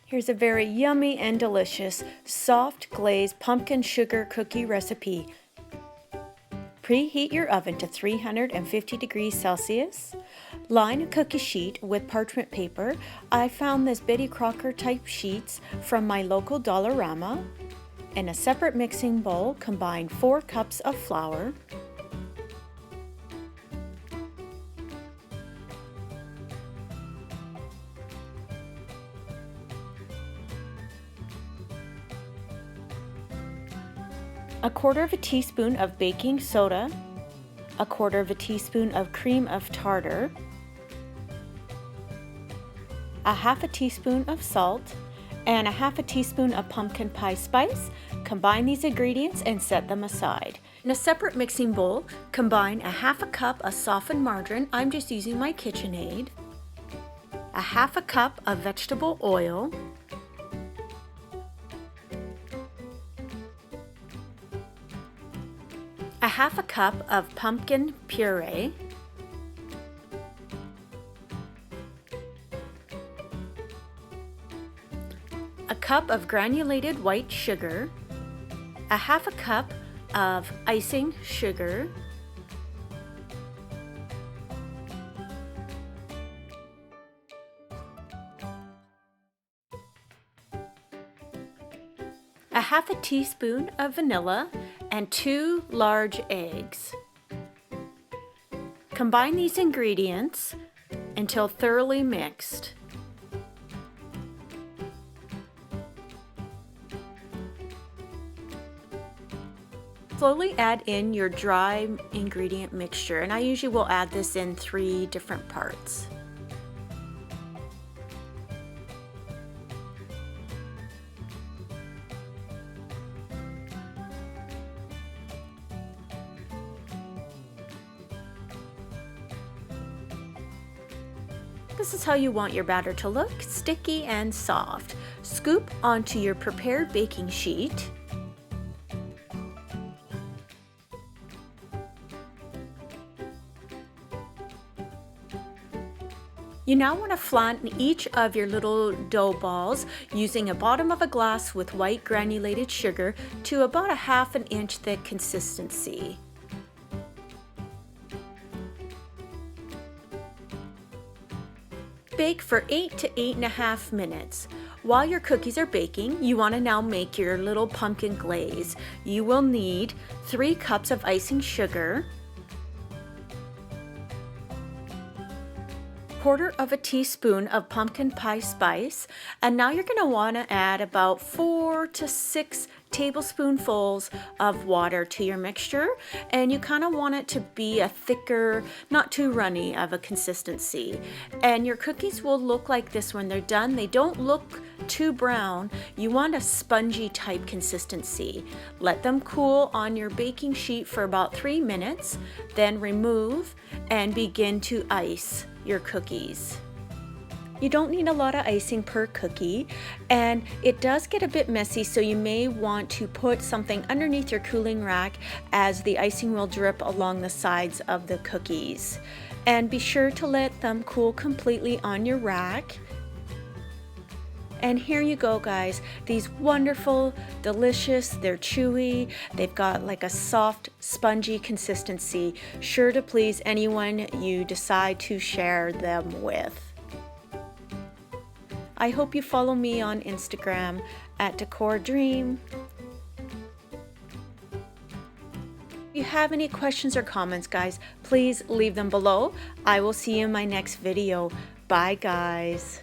Here's a very yummy and delicious soft glazed pumpkin sugar cookie recipe. Preheat your oven to 350 degrees Celsius. Line a cookie sheet with parchment paper. I found this Betty Crocker type sheets from my local Dollarama. In a separate mixing bowl, combine 4 cups of flour, a 1/4 teaspoon of baking soda, a 1/4 teaspoon of cream of tartar, a 1/2 teaspoon of salt, and a 1/2 teaspoon of pumpkin pie spice. Combine these ingredients and set them aside. In a separate mixing bowl, combine a 1/2 cup of softened margarine. I'm just using my KitchenAid, a 1/2 cup of vegetable oil, a 1/2 cup of pumpkin puree, a cup of granulated white sugar, a 1/2 cup of icing sugar, a 1/2 teaspoon of vanilla, and 2 large eggs. Combine these ingredients until thoroughly mixed. Slowly add in your dry ingredient mixture, and I usually will add this in 3 different parts. This is how you want your batter to look, sticky and soft. Scoop onto your prepared baking sheet. You now want to flatten each of your little dough balls using a bottom of a glass with white granulated sugar to about a 1/2 inch thick consistency. Bake for 8 to 8.5 minutes. While your cookies are baking, you want to now make your little pumpkin glaze. You will need 3 cups of icing sugar, 1/4 teaspoon of pumpkin pie spice, and now you're going to want to add about 4 to 6 tablespoonfuls of water to your mixture, and you kind of want it to be a thicker, not too runny of a consistency. And your cookies will look like this when they're done. They don't look too brown. You want a spongy type consistency. Let them cool on your baking sheet for about 3 minutes, then remove and begin to ice your cookies. You don't need a lot of icing per cookie, and it does get a bit messy, so you may want to put something underneath your cooling rack as the icing will drip along the sides of the cookies. And be sure to let them cool completely on your rack. And here you go, guys. These wonderful, delicious, they're chewy, they've got like a soft, spongy consistency, sure to please anyone you decide to share them with. I hope you follow me on Instagram at Decor Dream. If you have any questions or comments, guys, please leave them below. I will see you in my next video. Bye, guys.